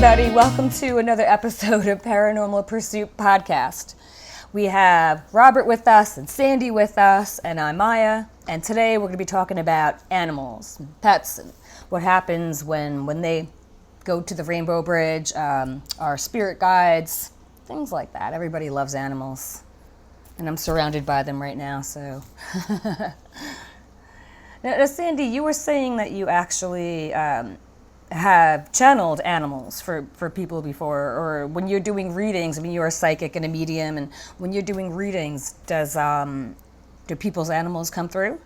everybody. Welcome to another episode of Paranormal Pursuit Podcast. We have Robert with us and Sandy with us, and I'm Maya. And today we're going to be talking about animals, pets, and what happens when they go to the Rainbow Bridge, our spirit guides, things like that. Everybody loves animals, and I'm surrounded by them right now, so... Now, Sandy, you were saying that you actually have channeled animals for people before, or when you're doing readings. I mean, you're a psychic and a medium, and when you're doing readings, do people's animals come through?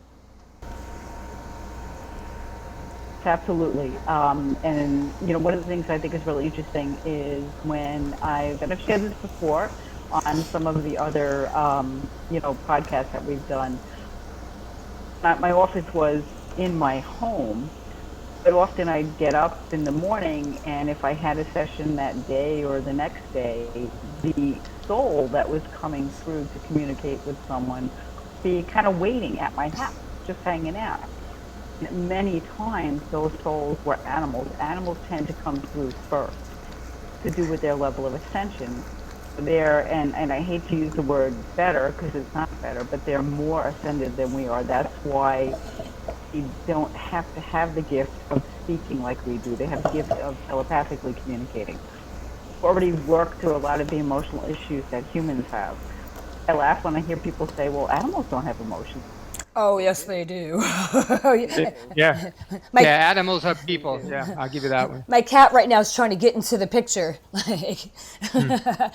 Absolutely. And, one of the things I think is really interesting is and I've shared this before on some of the other, podcasts that we've done. My office was in my home, but often I'd get up in the morning, and if I had a session that day or the next day, the soul that was coming through to communicate with someone be kind of waiting at my house, just hanging out. Many times those souls were animals. Animals tend to come through first to do with their level of ascension. And I hate to use the word better because it's not better, but they're more ascended than we are. That's why you don't have to have the gift of speaking like we do. They have the gift of telepathically communicating. We've already worked through a lot of the emotional issues that humans have. I laugh when I hear people say, well, animals don't have emotions. Oh, yes, they do. Yeah. Animals are people. Yeah, I'll give you that one. My cat right now is trying to get into the picture. I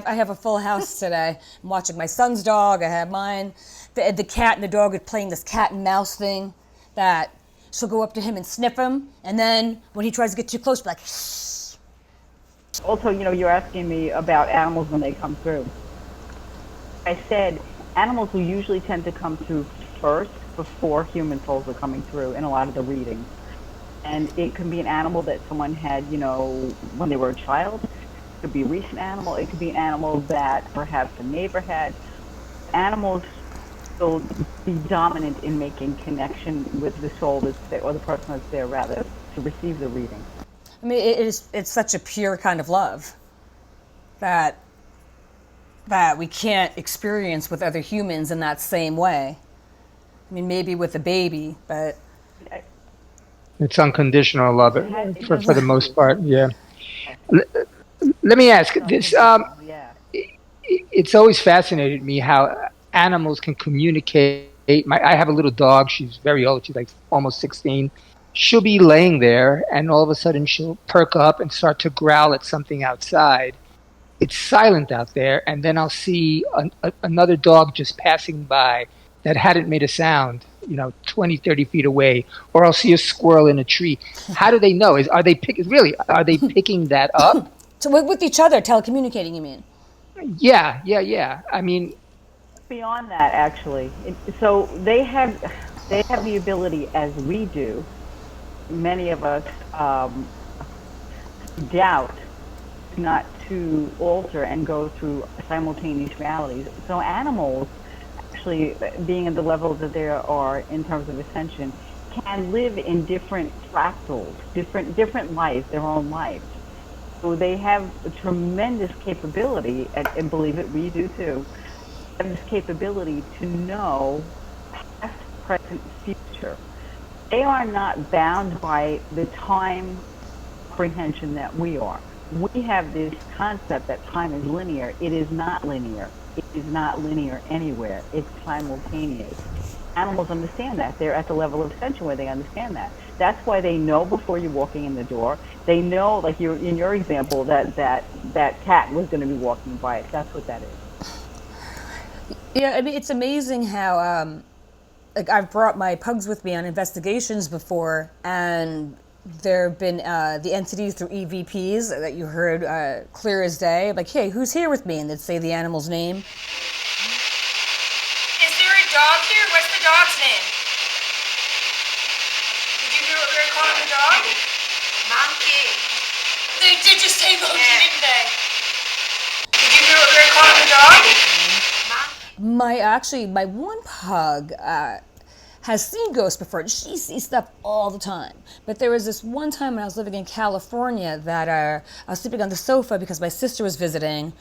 have a full house today. I'm watching my son's dog. I have mine. The cat and the dog are playing this cat and mouse thing that she'll go up to him and sniff him, and then when he tries to get too close, be like, shh. Also, you're asking me about animals when they come through. I said animals will usually tend to come through first before human souls are coming through in a lot of the readings. And it can be an animal that someone had, when they were a child. It could be a recent animal. It could be an animal that perhaps a neighbor had. Animals will be dominant in making connection with the soul that's there, or the person that's there, rather, to receive the reading. I mean, it's such a pure kind of love that we can't experience with other humans in that same way. I mean, maybe with a baby, but... It's unconditional love for the most part, yeah. Let me ask this. It's always fascinated me how animals can communicate. I have a little dog. She's very old. She's like almost 16. She'll be laying there, and all of a sudden she'll perk up and start to growl at something outside. It's silent out there, and then I'll see another dog just passing by that hadn't made a sound, 20, 30 feet away, or I'll see a squirrel in a tree. How do they know? Are they picking that up? So with each other, telecommunicating, you mean? Yeah. I mean, beyond that, actually. So they have the ability, as we do, many of us doubt not to alter and go through simultaneous realities. So animals, actually being at the level that they are in terms of ascension, can live in different fractals, different lives, their own lives. So they have a tremendous capability, and believe it, we do too, have this capability to know past, present, future. They are not bound by the time comprehension that we are. We have this concept that time is linear. It is not linear. It is not linear anywhere. It's simultaneous. Animals understand that. They're at the level of ascension where they understand that. That's why they know before you're walking in the door. They know, like in your example, that cat was going to be walking by it. That's what that is. Yeah, I mean, it's amazing how, I've brought my pugs with me on investigations before, and there have been the entities through EVPs that you heard clear as day, like, hey, who's here with me? And they'd say the animal's name. Is there a dog here? What's the dog's name? Did you hear what we were calling the dog? Monkey. They did just say monkey, didn't they? Did you hear what we were calling the dog? My one pug has seen ghosts before. She sees stuff all the time. But there was this one time when I was living in California that I was sleeping on the sofa because my sister was visiting,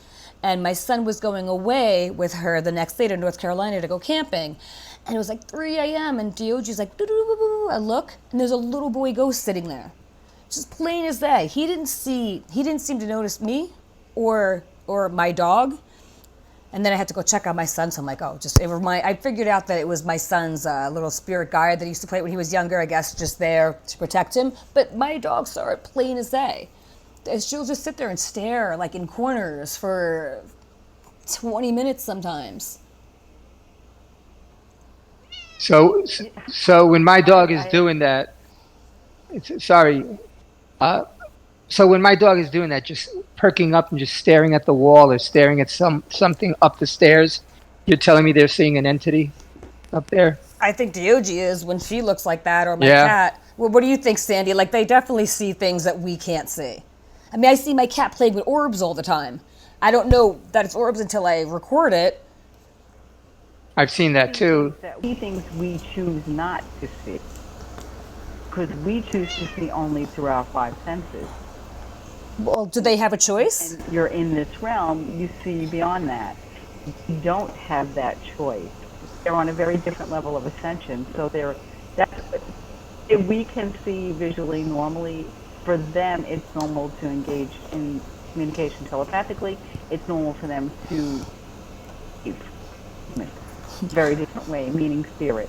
and my son was going away with her the next day to North Carolina to go camping. And it was like 3 a.m. and Dioge's like, doo-doo-doo-doo-doo. I look, and there's a little boy ghost sitting there. Just plain as day. He didn't seem to notice me or my dog. And then I had to go check on my son, so I'm like, I figured out that it was my son's little spirit guide that he used to play when he was younger, I guess, just there to protect him. But my dog saw it plain as day. And she'll just sit there and stare, like in corners for 20 minutes sometimes. So when my dog is doing that, so when my dog is doing that, just perking up and just staring at the wall or staring at something up the stairs, you're telling me they're seeing an entity up there? I think Dioge is when she looks like that, or my cat. Well, what do you think, Sandy? Like, they definitely see things that we can't see. I mean, I see my cat playing with orbs all the time. I don't know that it's orbs until I record it. I've seen that too. See things we choose not to see, because we choose to see only through our five senses. Well, do they have a choice? And you're in this realm, you see beyond that. You don't have that choice. They're on a very different level of ascension. So if we can see visually normally, for them it's normal to engage in communication telepathically. It's normal for them to very different way, meaning spirit.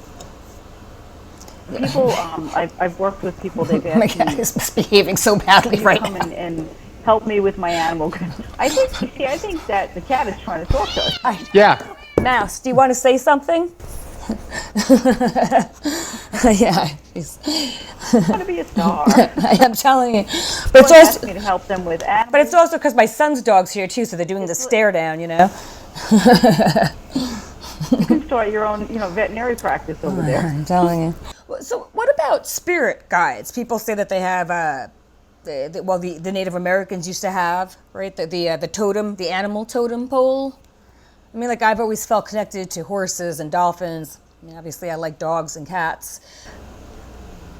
People, I've worked with people. They've asked my cat is misbehaving so badly right come now. and help me with my animal. I think that the cat is trying to talk to us. Yeah. Mouse, do you want to say something? Yeah, I want to be a star. I'm telling you. But it's Someone also asked me to help them with animals. But it's also because my son's dog's here too, so they're doing the stare down, you know. You can start your own, veterinary practice over there. I'm telling you. So, what about spirit guides? People say that they have, the Native Americans used to have, right? The totem, the animal totem pole. I mean, like, I've always felt connected to horses and dolphins. I mean, obviously, I like dogs and cats.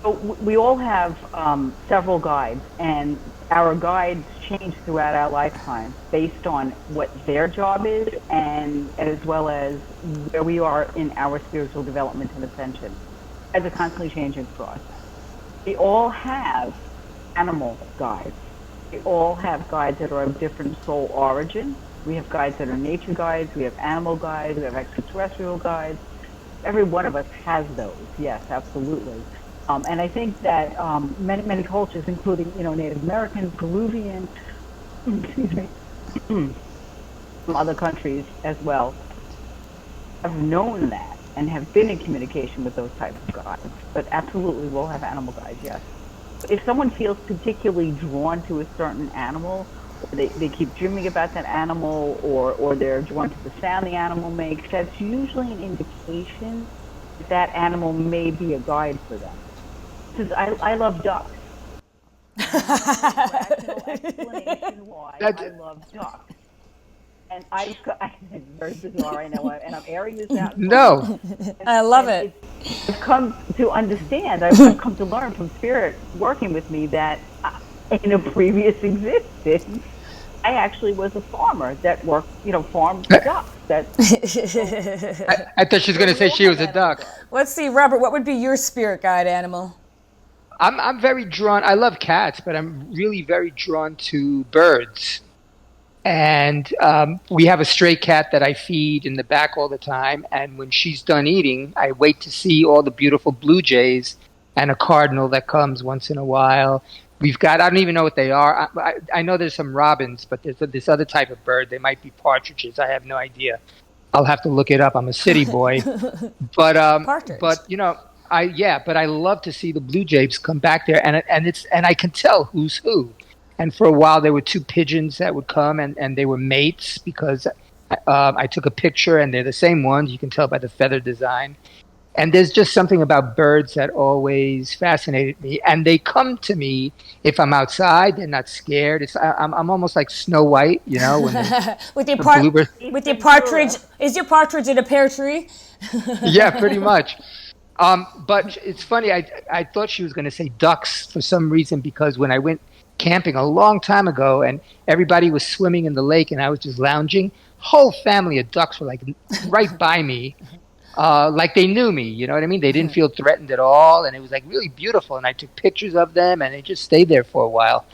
So we all have several guides, and our guides change throughout our lifetime based on what their job is, and as well as where we are in our spiritual development and ascension. Guides are constantly changing for us. We all have animal guides. We all have guides that are of different soul origin. We have guides that are nature guides. We have animal guides. We have extraterrestrial guides. Every one of us has those. Yes, absolutely. And I think that many cultures, including Native American, Peruvian, excuse me, from other countries as well, have known that and have been in communication with those types of guides. But absolutely, we'll have animal guides. Yes. If someone feels particularly drawn to a certain animal, or they keep dreaming about that animal, or they're drawn to the sound the animal makes, that's usually an indication that animal may be a guide for them. Because I love ducks. Rational explanation why I love ducks. And it's very bizarre, I know, and I'm airing this out. No. I love it. I've come to understand, I've come to learn from Spirit working with me that in a previous existence, I actually was a farmer that worked, farmed ducks. I thought she was going to say she was a duck. Let's see, Robert, what would be your spirit guide animal? I'm very drawn. I love cats, but I'm really very drawn to birds. And we have a stray cat that I feed in the back all the time. And when she's done eating, I wait to see all the beautiful blue jays and a cardinal that comes once in a while. We've got, I don't even know what they are. I know there's some robins, but there's this other type of bird. They might be partridges. I have no idea. I'll have to look it up. I'm a city boy. But I love to see the blue jays come back there, and I can tell who's who. And for a while, there were two pigeons that would come, and they were mates because I took a picture, and they're the same ones. You can tell by the feather design. And there's just something about birds that always fascinated me. And they come to me if I'm outside. They're not scared. I'm almost like Snow White, when with your partridge. Is your partridge in a pear tree? Yeah, pretty much. But it's funny. I thought she was going to say ducks for some reason because when I went camping a long time ago and everybody was swimming in the lake and I was just lounging, whole family of ducks were like right by me, like they knew me. You know what I mean? They didn't feel threatened at all, and it was like really beautiful. And I took pictures of them, and they just stayed there for a while.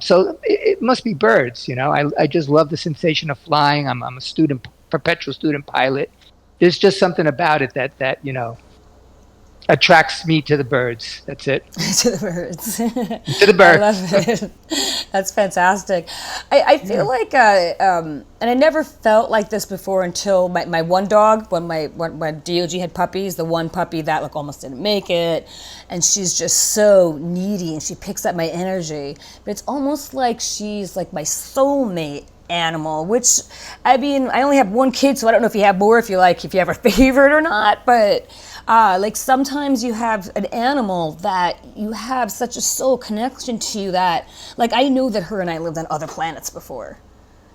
So it must be birds. You know, I just love the sensation of flying. I'm a student, perpetual student pilot. There's just something about it that attracts me to the birds. That's it. To the birds. To the I birds. love it. That's fantastic. I feel like, and I never felt like this before until my one dog, when DOG had puppies, the one puppy that like almost didn't make it, and she's just so needy and she picks up my energy. But it's almost like she's like my soulmate animal, which, I mean, I only have one kid, so I don't know if you have more, if you have a favorite or not, but like sometimes you have an animal that you have such a soul connection to that, like I know that her and I lived on other planets before.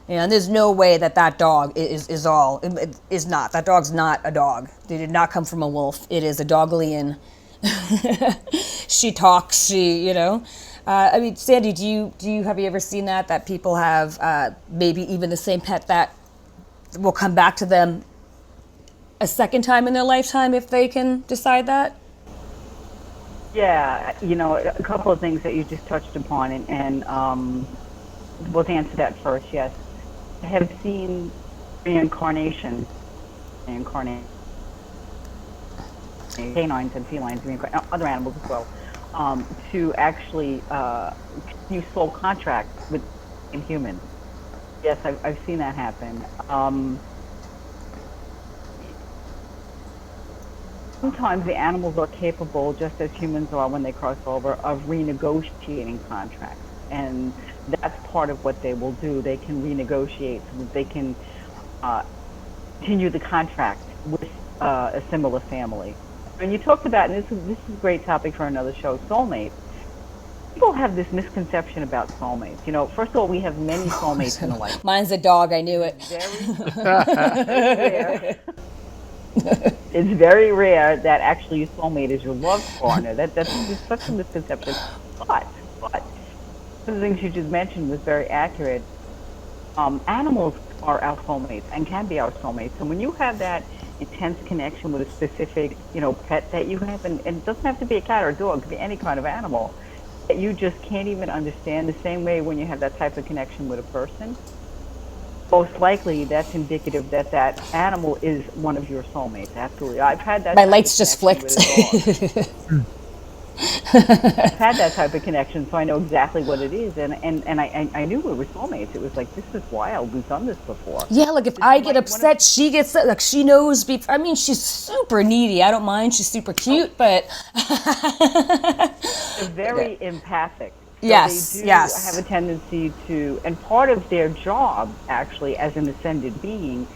You know, and there's no way that dog is not. That dog's not a dog. They did not come from a wolf. It is a dogalian. She talks, I mean, Sandy, have you ever seen that people have maybe even the same pet that will come back to them a second time in their lifetime if they can decide that? Yeah, a couple of things that you just touched upon, and we'll answer that first. Yes, I have seen reincarnation, canines and felines, other animals as well, to actually use soul contracts with humans. Yes, I've seen that happen. Sometimes the animals are capable, just as humans are when they cross over, of renegotiating contracts. And that's part of what they will do. They can renegotiate so that they can continue the contract with a similar family. And you talked about, and this is a great topic for another show, soulmates. People have this misconception about soulmates. First of all, we have many soulmates in life. Mine's a dog, I knew it. It's very rare that actually your soulmate is your love partner. That's just such a misconception. But one of the things you just mentioned was very accurate. Animals are our soulmates and can be our soulmates. So when you have that intense connection with a specific, pet that you have, and it doesn't have to be a cat or a dog, it could be any kind of animal, that you just can't even understand, the same way when you have that type of connection with a person, most likely that's indicative that animal is one of your soulmates. Absolutely. I've had that. My lights just flicked. I've had that type of connection, so I know exactly what it is, and I knew we were soulmates. It was like, this is wild. We've done this before. Yeah, like if I get upset, she gets like she knows. I mean, she's super needy. I don't mind. She's super cute, but they're very empathic. So yes, they do yes. have a tendency to, and part of their job, actually, as an ascended being,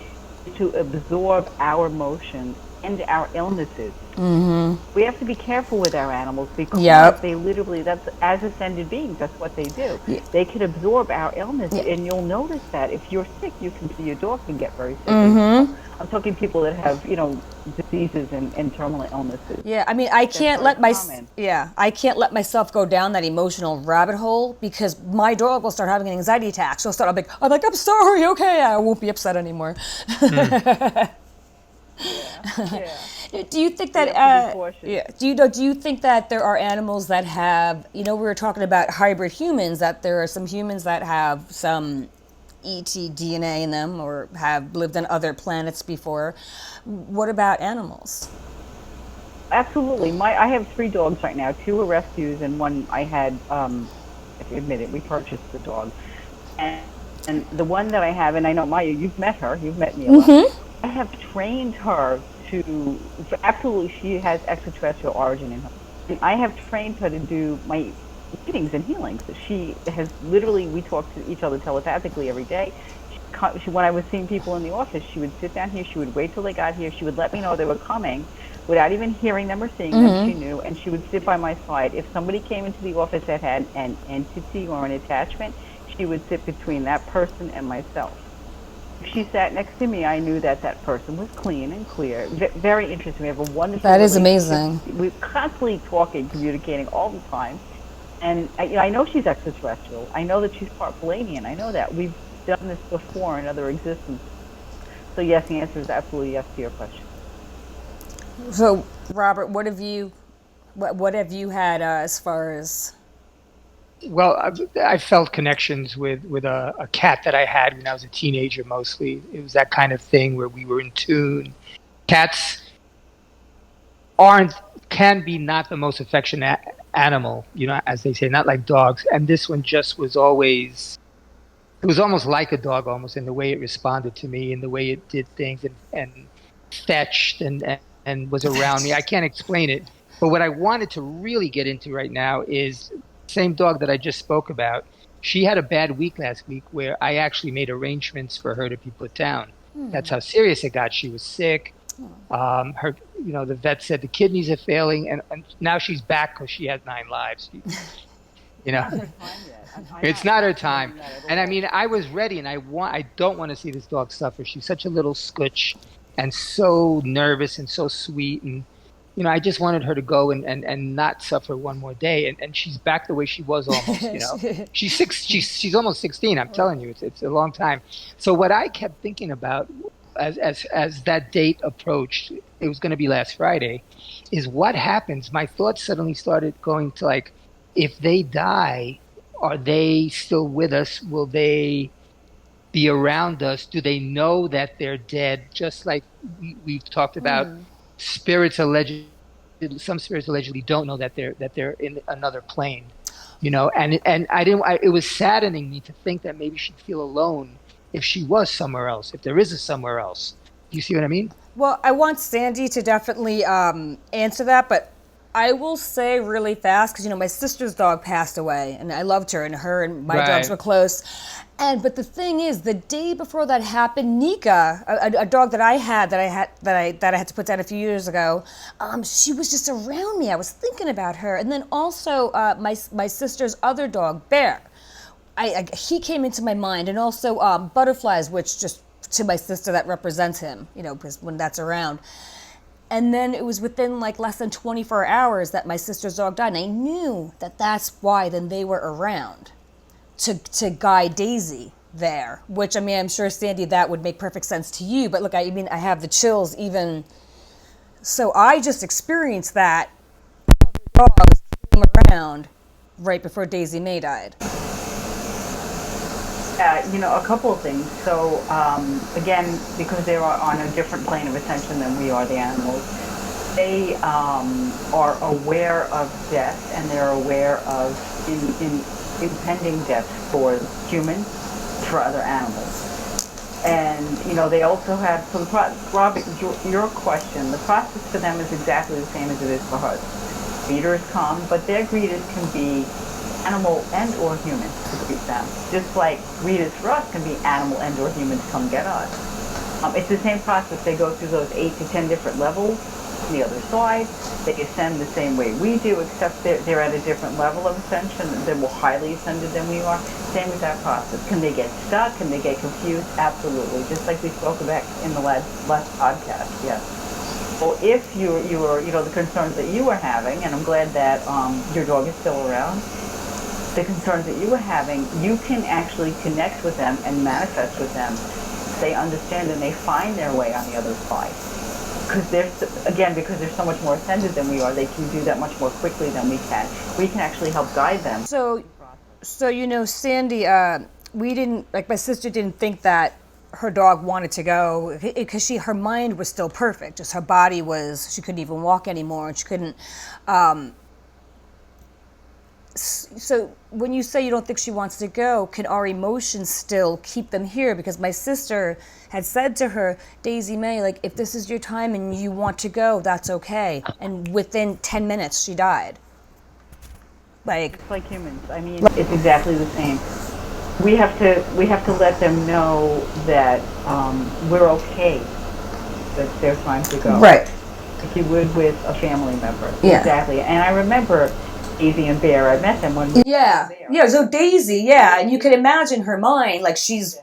is to absorb our emotions and our illnesses. Mm-hmm. We have to be careful with our animals because they literally, that's, as ascended beings, that's what they do. Yep. They can absorb our illness, and you'll notice that if you're sick, you can see your dog can get very sick. Mm-hmm. I'm talking people that have, diseases and terminal illnesses. Yeah, I mean, I can't let myself go down that emotional rabbit hole because my dog will start having an anxiety attack. She'll start, I'm like, I'm sorry, okay, I won't be upset anymore. Yeah. Do you think that? Do you think that there are animals that have? We were talking about hybrid humans. That there are some humans that have some ET DNA in them, or have lived on other planets before. What about animals? Absolutely. I have 3 dogs right now. 2 are rescues, and one I had. If you admit it, we purchased the dog, and the one that I have, and I know Maya, you've met her. You've met Mila. Mm-hmm. I have trained her to, absolutely, she has extraterrestrial origin in her. And I have trained her to do my readings and healings. She has literally, we talk to each other telepathically every day. When I was seeing people in the office, she would sit down here, she would wait till they got here, she would let me know they were coming without even hearing them or seeing them, she knew, and she would sit by my side. If somebody came into the office that had an entity or an attachment, she would sit between that person and myself. If she sat next to me, I knew that that person was clean and clear. Very interesting. We have a wonderful That is relationship. amazing. We're constantly talking, communicating all the time. And I know she's extraterrestrial. I know that she's part Palladian. I know that. We've done this before in other existences. So yes, the answer is absolutely yes to your question. So, Robert, what have you had as far as? Well, I felt connections with a cat that I had when I was a teenager. Mostly, it was that kind of thing where we were in tune. Cats aren't can be not the most affectionate animal, as they say, not like dogs. And this one just was always. It was almost like a dog, almost in the way it responded to me, in the way it did things, and fetched and was around me. I can't explain it, but what I wanted to really get into right now is the same dog that I just spoke about. She had a bad week last week where I actually made arrangements for her to be put down. That's how serious it got. She was sick. The vet said the kidneys are failing, and now she's back because she has 9 lives. It's not her time. And I mean, I was ready, and I don't want to see this dog suffer. She's such a little scutch, and so nervous and so sweet, and I just wanted her to go and not suffer one more day. And she's back the way she was almost. She's almost 16. I'm telling you, it's a long time. So what I kept thinking about as that date approached, it was going to be last Friday, is what happens. My thoughts suddenly started going to like, if they die, are they still with us? Will they be around us? Do they know that they're dead? Just like we've talked about, spirits allegedly, some spirits allegedly don't know that they're in another plane, And I didn't. It was saddening me to think that maybe she'd feel alone if she was somewhere else. If there is a somewhere else, do you see what I mean? Well, I want Sandy to definitely answer that, but I will say really fast because my sister's dog passed away, and I loved her, and her and my dogs were close. But the thing is, the day before that happened, Nika, a dog that I had to put down a few years ago, she was just around me. I was thinking about her, and then also my sister's other dog, Bear. He came into my mind, and also Butterflies, which just to my sister that represents him, because when that's around. And then it was within like less than 24 hours that my sister's dog died. And I knew that that's why then they were around to guide Daisy there, which, I mean, I'm sure, Sandy, that would make perfect sense to you. But look, I have the chills even. So I just experienced that dogs came around right before Daisy May died. A couple of things. So, again, because they are on a different plane of attention than we are, the animals, they are aware of death, and they're aware of impending death for humans, for other animals. And, they also have, so Robert, your question, the process for them is exactly the same as it is for us. Greeters come, but their greeters can be animal and or human to greet them. Just like greeters for us can be animal and or human to come get us. It's the same process. They go through those 8 to 10 different levels on the other side. They ascend the same way we do, except they're at a different level of ascension. They're more highly ascended than we are. Same with that process. Can they get stuck? Can they get confused? Absolutely. Just like we spoke about in the last podcast, yes. Well, if you were, the concerns that you were having, and I'm glad that your dog is still around, the concerns that you were having, you can actually connect with them and manifest with them. They understand and they find their way on the other side. Because they're so much more ascended than we are, they can do that much more quickly than we can. We can actually help guide them. So Sandy, my sister didn't think that her dog wanted to go because her mind was still perfect. Just her body she couldn't even walk anymore, and she couldn't. So when you say you don't think she wants to go, can our emotions still keep them here? Because my sister had said to her, Daisy May, like, if this is your time and you want to go, that's okay. And within 10 minutes, she died. It's like humans. I mean, it's exactly the same. We have to let them know that we're okay, that it's their time to go. Right. Like you would with a family member. Yeah. Exactly. And I remember Daisy and Bear. I met them when we Yeah, were there. yeah. So Daisy, yeah, and you can imagine her mind, like she's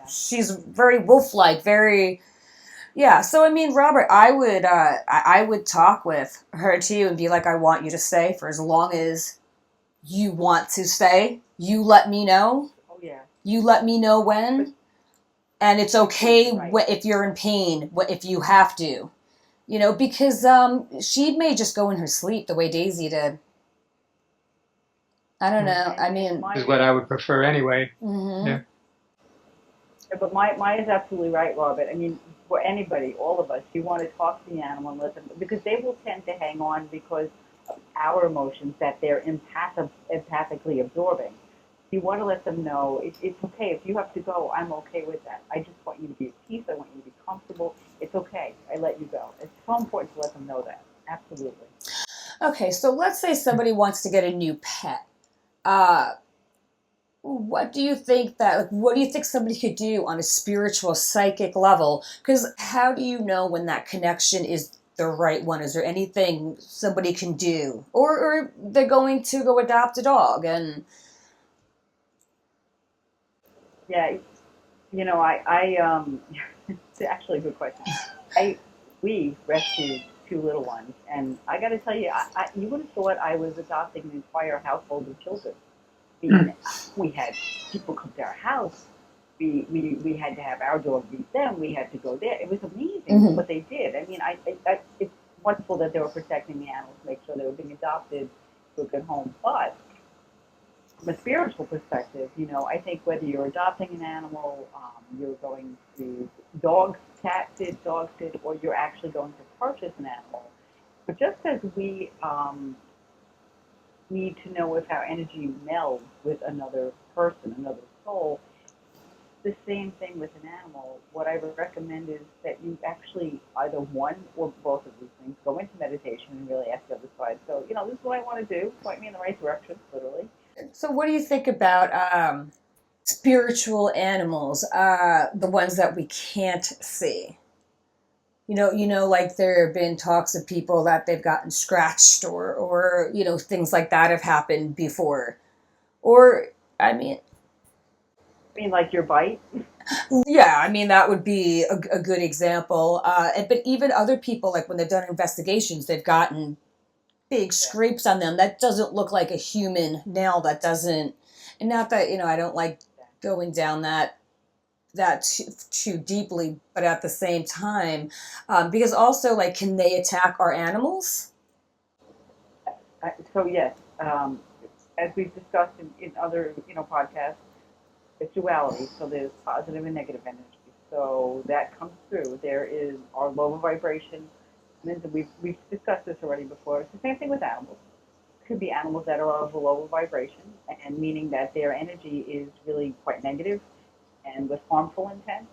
very wolf-like, very. Yeah, so I mean, Robert, I would talk with her too and be like, I want you to stay for as long as you want to stay. You let me know. Oh yeah. You let me know when, and it's okay Right. if you're in pain, if you have to, because she may just go in her sleep the way Daisy did. I don't know. I mean, Is what I would prefer anyway. mhm. Yeah. But Maya's absolutely right, Robert. I mean, for anybody, all of us, you want to talk to the animal and let them, because they will tend to hang on because of our emotions that they're empathically absorbing. You want to let them know it's okay. If you have to go, I'm okay with that. I just want you to be at peace. I want you to be comfortable. It's okay. I let you go. It's so important to let them know that. Absolutely. Okay, so let's say somebody wants to get a new pet. Uh, what do you think what do you think somebody could do on a spiritual, psychic level? Because how do you know when that connection is the right one? Is there anything somebody can do? Or they're going to go adopt a dog and. Yeah, it's actually a good question. We rescued two little ones, and I got to tell you, you would have thought I was adopting an entire household of children. I mean, we had people come to our house. We had to have our dog meet them. We had to go there. It was amazing what they did. I mean, it's wonderful that they were protecting the animals, make sure they were being adopted to a good home. But from a spiritual perspective, I think whether you're adopting an animal, you're going to dog sit, or you're actually going to purchase an animal. But just as we need to know if our energy melds with another person, another soul, the same thing with an animal. What I would recommend is that you actually either one or both of these things go into meditation and really ask the other side. So, this is what I want to do. Point me in the right direction, literally. So, what do you think about spiritual animals, the ones that we can't see? Like there have been talks of people that they've gotten scratched or things like that have happened before. Or, I mean, I mean, like your bite? yeah, I mean, that would be a good example. But even other people, like when they've done investigations, they've gotten big scrapes on them. That doesn't look like a human nail. That doesn't, and not that, I don't like going down that too deeply, but at the same time, because also, like, can they attack our animals? So yes, as we've discussed in other podcasts, it's duality. So there's positive and negative energy. So that comes through. There is our lower vibration. We've discussed this already before. It's the same thing with animals. It could be animals that are of a lower vibration, and meaning that their energy is really quite negative and with harmful intent.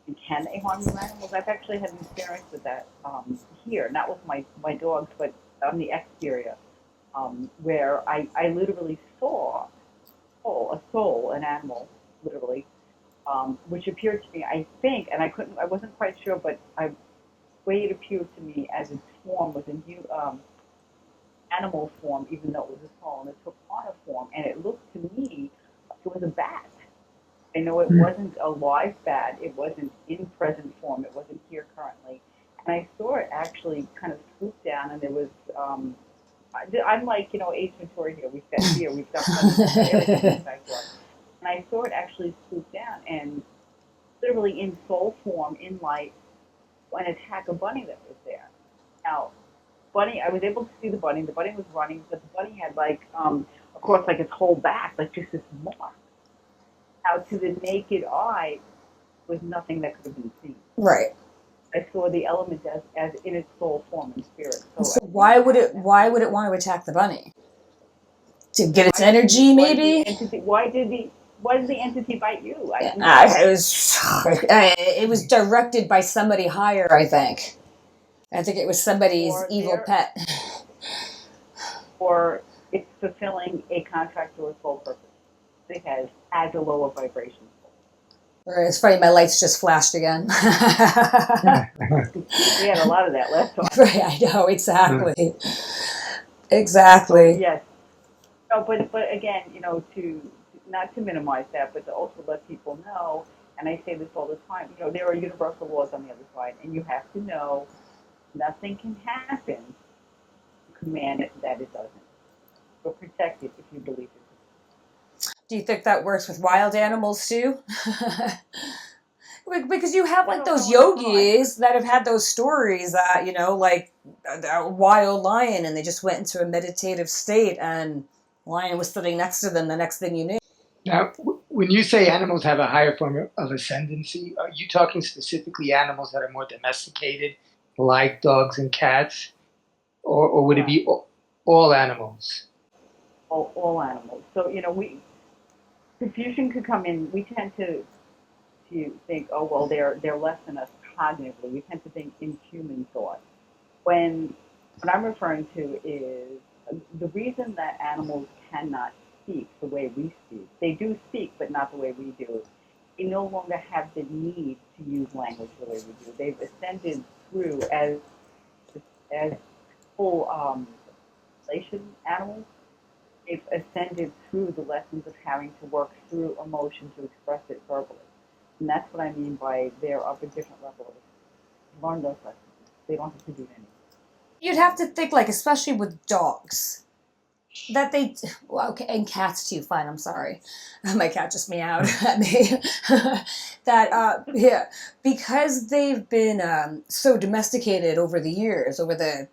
And can they harm you animals? I've actually had an experience with that here, not with my dogs, but on the exterior, where I literally saw a soul, an animal, literally, which appeared to me, I think, and I wasn't quite sure, but the way it appeared to me as its form was in animal form, even though it was a soul, and it took on a form, and it looked to me like it was a bat. I know it wasn't a live bat. It wasn't in present form. It wasn't here currently. And I saw it actually kind of swoop down, and there was, I'm like, Ace Ventura here. We've got fear. We've got everything in fact. And I saw it actually swoop down and literally in soul form, in light, and attack a bunny that was there. Now, bunny, I was able to see the bunny. The bunny was running, but the bunny had of course, like its whole back, like just this mark. Now, to the naked eye, was nothing that could have been seen. Right. I saw the element as in its soul form and spirit. So why would it want to attack the bunny? To get its energy, maybe? Why did the entity bite you? It was directed by somebody higher, I think. I think it was somebody's evil pet. Or it's fulfilling a contract or a soul purpose. It has a lower vibration. It's funny, my lights just flashed again. We had a lot of that last time. Right, I know, exactly. Exactly. Yes. No, but again, to not to minimize that, but to also let people know. And I say this all the time. There are universal laws on the other side, and you have to know nothing can happen to command it that it doesn't. But protect it if you believe it. Do you think that works with wild animals too? Because you have like those yogis that have had those stories that, like a wild lion and they just went into a meditative state and lion was sitting next to them the next thing you knew. Now, when you say animals have a higher form of ascendancy, are you talking specifically animals that are more domesticated, like dogs and cats, or would it be all animals? All animals. So confusion could come in. We tend to think, oh well, they're less than us cognitively. We tend to think in human thought. When what I'm referring to is the reason that animals cannot speak the way we speak. They do speak, but not the way we do. They no longer have the need to use language the way we do. They've ascended through as full relation animals. They've ascended through the lessons of having to work through emotion to express it verbally. And that's what I mean by they're up a different level of learn those lessons. They don't have to do anything. You'd have to think, like, especially with dogs, that okay, and cats too, fine, I'm sorry. My cat just meowed at me. Yeah, because they've been so domesticated over the years, over the,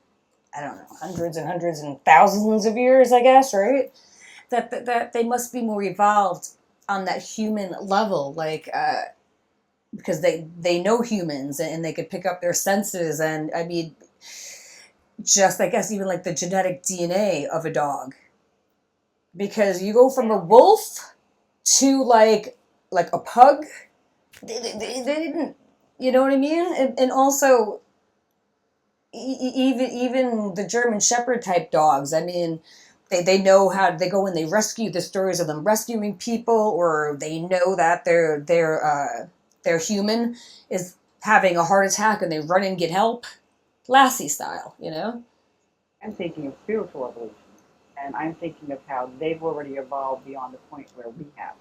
I don't know, hundreds and hundreds and thousands of years, I guess, right? That they must be more evolved on that human level, like, because they know humans and they could pick up their senses, and I mean, just I guess even like the genetic DNA of a dog, because you go from a wolf to like a pug. They didn't, you know what I mean? And also even the German Shepherd type dogs. I mean, they know how they go and they rescue. The stories of them rescuing people, or they know that their human is having a heart attack and they run and get help, Lassie style, I'm thinking of spiritual evolution, and I'm thinking of how they've already evolved beyond the point where we have.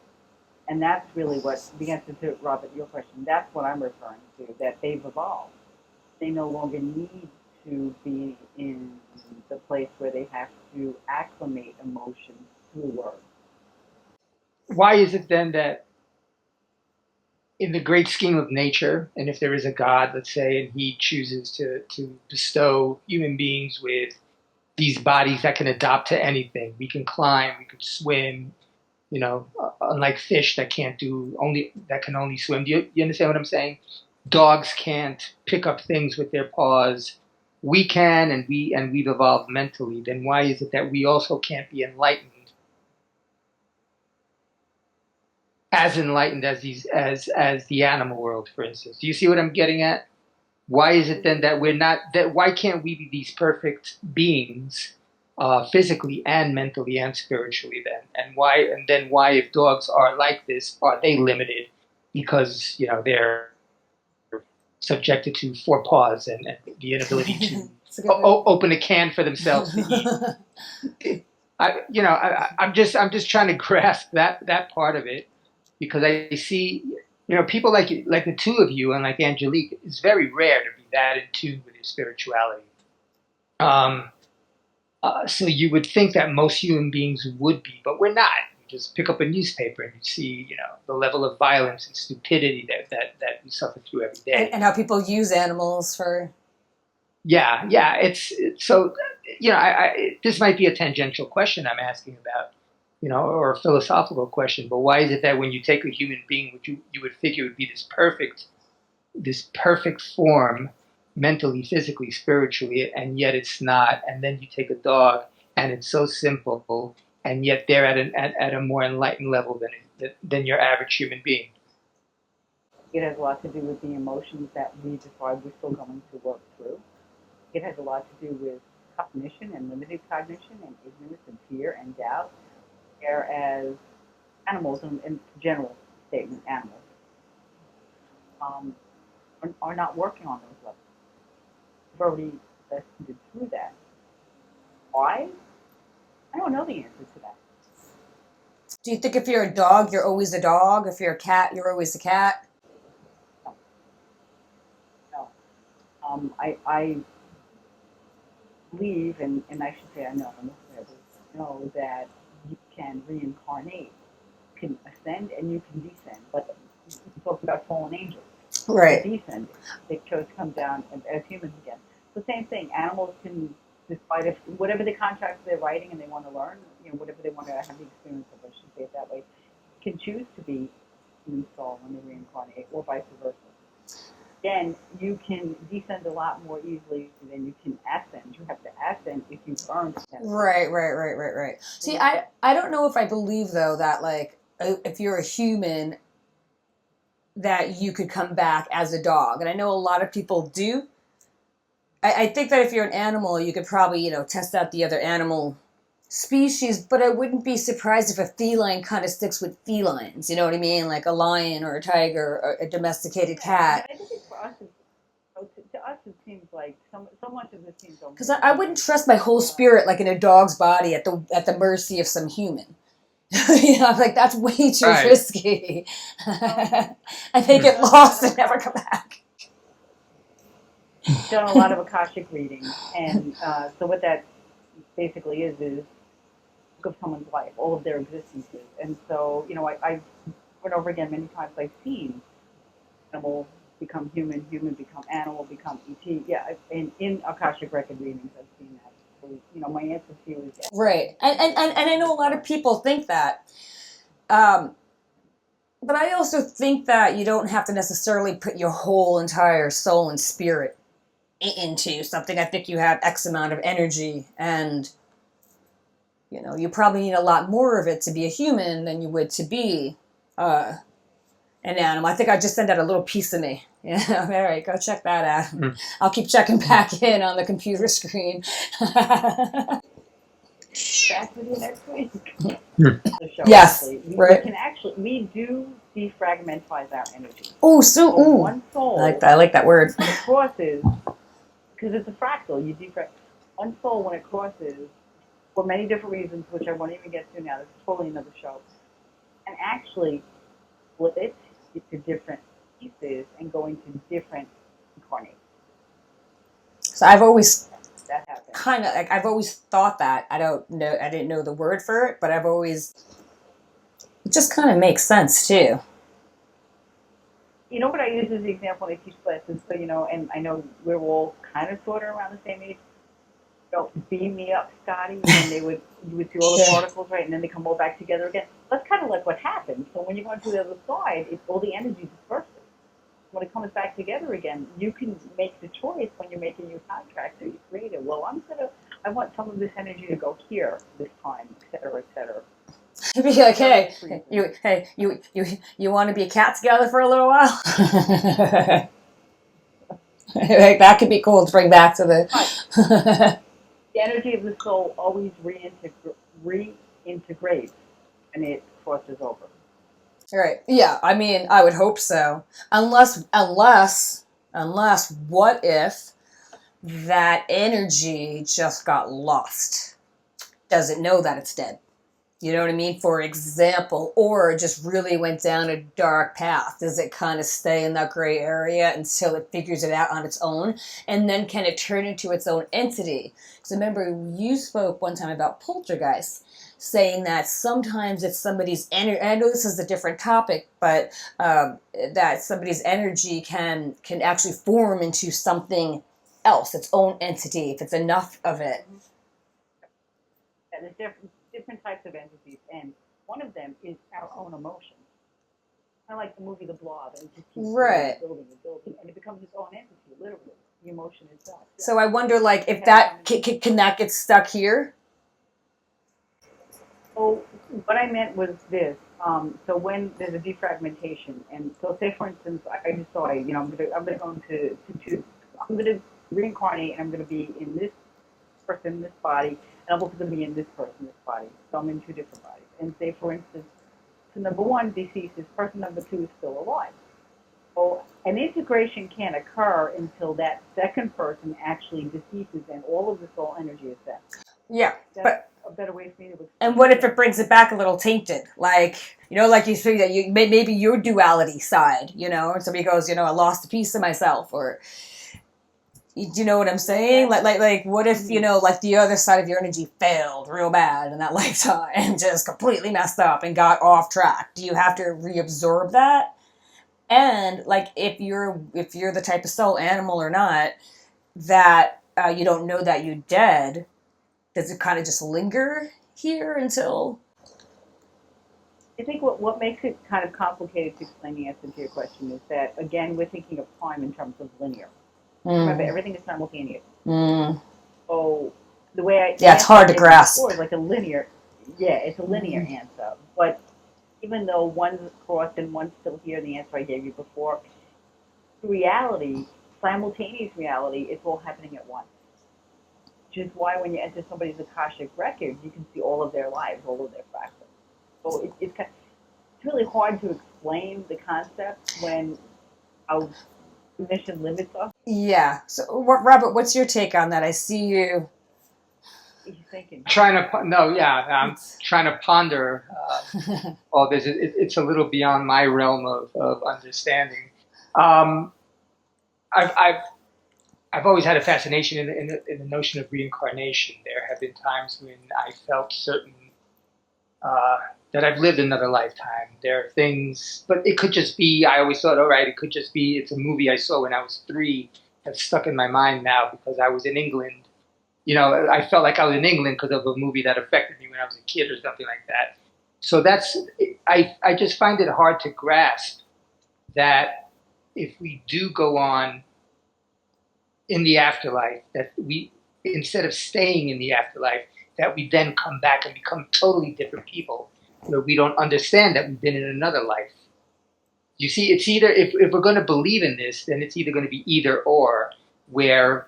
And that's really what the answer to Robert, your question. That's what I'm referring to. That they've evolved. They no longer need to be in the place where they have to acclimate emotions through words. Why is it then that in the great scheme of nature, and if there is a God, let's say, and he chooses to bestow human beings with these bodies that can adapt to anything, we can climb, we can swim, unlike fish that can only swim. Do you understand what I'm saying? Dogs can't pick up things with their paws. We can, and we've evolved mentally. Then why is it that we also can't be enlightened, as enlightened as as the animal world, for instance? Do you see what I'm getting at? Why is it then that we're not? That why can't we be these perfect beings, physically and mentally and spiritually? Then and then why, if dogs are like this, are they limited because they're subjected to four paws and the inability to open a can for themselves to eat? I'm just trying to grasp that part of it, because I see, people like the two of you and like Angelique, it's very rare to be that in tune with your spirituality. So you would think that most human beings would be, but we're not. You just pick up a newspaper and you see, the level of violence and stupidity that we suffer through every day, and how people use animals for. Yeah. It's so, this might be a tangential question I'm asking about, or a philosophical question, but why is it that when you take a human being, which you would figure would be this perfect form, mentally, physically, spiritually, and yet it's not, and then you take a dog and it's so simple, and yet they're at a more enlightened level than your average human being? It has a lot to do with the emotions that we described we're still going to work through. It has a lot to do with cognition and limited cognition and ignorance and fear and doubt, whereas animals, in general statement, animals, are not working on those levels. We've already ascended through that. Why? I don't know the answer to that. Do you think if you're a dog, you're always a dog? If you're a cat, you're always a cat? No. I believe, and I should say I know that you can reincarnate, you can ascend and you can descend. But you talked about fallen angels. Right. Descending. They chose to come down as humans again. So same thing. Animals can, despite if whatever the contracts they're writing and they want to learn, whatever they want to have the experience of, I should say it that way, can choose to be human soul when they reincarnate, or vice versa. Then you can descend a lot more easily than you can ascend. You have to ascend if you've earned that. Right. See, I don't know if I believe though that like if you're a human that you could come back as a dog, and I know a lot of people do. I think that if you're an animal, you could probably test out the other animal species, but I wouldn't be surprised if a feline kind of sticks with felines. You know what I mean? Like a lion or a tiger or a domesticated cat. I think it's for us. To us, it seems like so much of this seems. Because I wouldn't trust my whole spirit like in a dog's body at the mercy of some human. I'm like, that's way too risky. I may get lost and never come back. Done a lot of Akashic readings, and so what that basically is of someone's life, all of their existences. And so, I over and over again, many times I've seen animal become human, human become animal, become ET. Yeah, in Akashic record readings, I've seen that. So, my answer to you is yes. Right. And I know a lot of people think that. But I also think that you don't have to necessarily put your whole entire soul and spirit into something. I think you have X amount of energy, and you probably need a lot more of it to be a human than you would to be an animal. I think I just sent out a little piece of me. Yeah, all right, go check that out. I'll keep checking back in on the computer screen. Back with you next week. Yes, right. We do defragmentize our energy. Oh, so one soul. I like that word. When it crosses, because it's a fractal, you defrag. One soul, when it crosses, for many different reasons, which I won't even get to now, this is totally another show, and actually split into different pieces and go into different incarnates. So I've always that happens. Kind of like I've always thought that. I didn't know the word for it, but it just kind of makes sense too. You know what I use as the example when I teach classes, so and I know we're all kind of sort of around the same age. Beam me up, Scotty, and you would see all the particles, right, and then they come all back together again. That's kind of like what happens. So when you go to the other side, it's all the energy disperses. When it comes back together again, you can make the choice when you're making your contract that you created. Well, I want some of this energy to go here this time, et cetera, et cetera. You'd be like, you want to be a cat together for a little while? Like, that could be cool to bring back to the. The energy of the soul always reintegrates, and it crosses over. Right. Yeah. I mean, I would hope so. Unless, what if that energy just got lost? Does it know that it's dead? You know what I mean? For example, or it just really went down a dark path. Does it kind of stay in that gray area until it figures it out on its own? And then can it turn into its own entity? Because remember, you spoke one time about poltergeists, saying that sometimes it's somebody's energy. I know this is a different topic, but that somebody's energy can actually form into something else, its own entity, if it's enough of it. Yeah, there's different types of entities, and one of them is our own emotion. Kind of like the movie The Blob, and it just keeps building, and it becomes its own entity, literally, the emotion itself. Yeah. So I wonder, like, if that can that get stuck here? Oh, what I meant was this. So when there's a defragmentation, and so say for instance, I just saw, I'm going to reincarnate, and I'm going to be in this person, this body, and I'm also going to be in this person, this body. So I'm in two different bodies. And say, for instance, so number one deceases, person number two is still alive. So an integration can't occur until that second person actually deceases and all of the soul energy is there. Yeah, That's a better way for me to explain. And what if it brings it back a little tainted? Like, like you say that you maybe your duality side, and somebody goes, I lost a piece of myself, or do you know what I'm saying? Like, what if, like the other side of your energy failed real bad in that lifetime and just completely messed up and got off track? Do you have to reabsorb that? And like, if you're the type of soul, animal or not, that you don't know that you're dead, does it kind of just linger here until? I think what makes it kind of complicated to explain the answer to your question is that, again, we're thinking of time in terms of linear. Remember, everything is simultaneous. So the way I it's hard to grasp. Is like a linear, it's a linear answer. But even though one's crossed and one's still here, the answer I gave you before, reality, simultaneous reality, it's all happening at once. Which is why when you enter somebody's Akashic record, you can see all of their lives, all of their fractals. So it's really hard to explain the concept when our mission limits us. Yeah. So, Robert, what's your take on that? I see you. What are you thinking? I'm trying to ponder all this. It's a little beyond my realm of understanding. I've always had a fascination in the notion of reincarnation. There have been times when I felt certain that I've lived another lifetime. There are things, but it could just be, I always thought, all right, it could just be, it's a movie I saw when I was 3 that's stuck in my mind now because I was in England. I felt like I was in England because of a movie that affected me when I was a kid or something like that. So I just find it hard to grasp that if we do go on in the afterlife, that we, instead of staying in the afterlife, that we then come back and become totally different people, where we don't understand that we've been in another life. You see, it's either, if we're going to believe in this, then it's either going to be either or, where,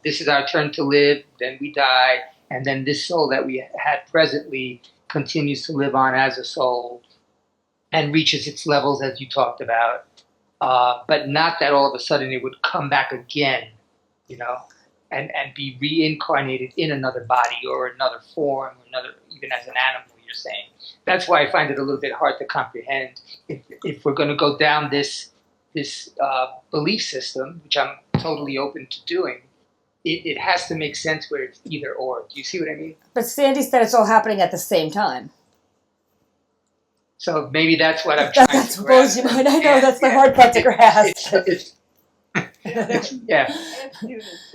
this is our turn to live, then we die, and then this soul that we had presently continues to live on as a soul and reaches its levels, as you talked about, but not that all of a sudden it would come back again, and be reincarnated in another body or another form, even as an animal, you're saying. That's why I find it a little bit hard to comprehend. If we're going to go down this belief system, which I'm totally open to doing, it has to make sense where it's either or. Do you see what I mean? But Sandy said it's all happening at the same time. So maybe that's what I'm trying to grasp. I know, that's the hard part to grasp. I have students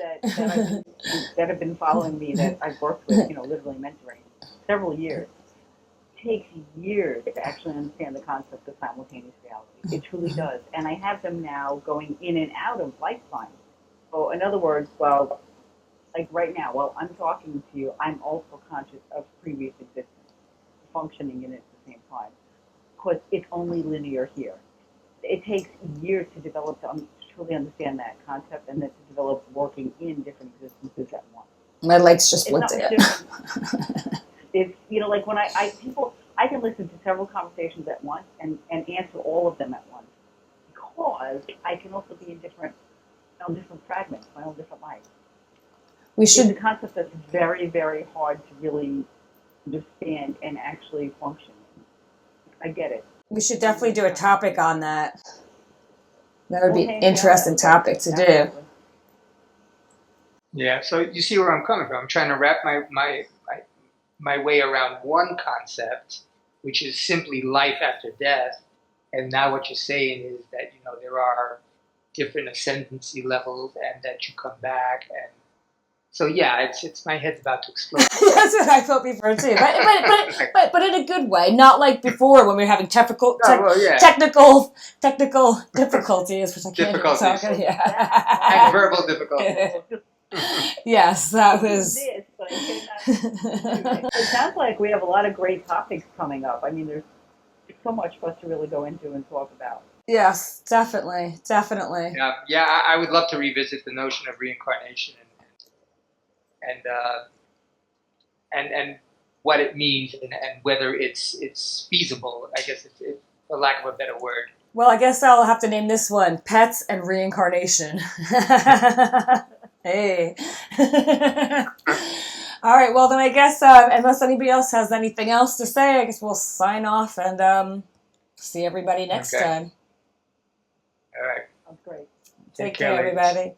that have been following me that I've worked with, literally mentoring, several years. It takes years to actually understand the concept of simultaneous reality. It truly does. And I have them now going in and out of lifetimes. So in other words, like right now, while I'm talking to you, I'm also conscious of previous existence, functioning in it at the same time. Because it's only linear here. It takes years to develop to truly understand that concept, and then to develop working in different existences at once. My lights just blinked again. It's like when I can listen to several conversations at once and answer all of them at once, because I can also be in different fragments, my own different lives. It's a concept that's very, very hard to really understand and actually function. I get it. We should definitely do a topic on that. That would be an interesting topic to do. Yeah, so you see where I'm coming from. I'm trying to wrap my way around one concept, which is simply life after death. And now what you're saying is that, there are different ascendancy levels and that you come back. And so, yeah, it's my head's about to explode. That's what I felt before, too. But in a good way. Not like before when we were having technical difficulties, which I can't even talk about. Yeah. And verbal difficulties. Yes, that was... It sounds like we have a lot of great topics coming up. I mean, there's so much for us to really go into and talk about. Yes, definitely. Yeah, I would love to revisit the notion of reincarnation and what it means and whether it's feasible. I guess it's for lack of a better word. Well, I guess I'll have to name this one Pets and Reincarnation. Hey. All right, well, then I guess unless anybody else has anything else to say, I guess we'll sign off and see everybody next Okay. time. All right. That's great. Take care, ladies. everybody.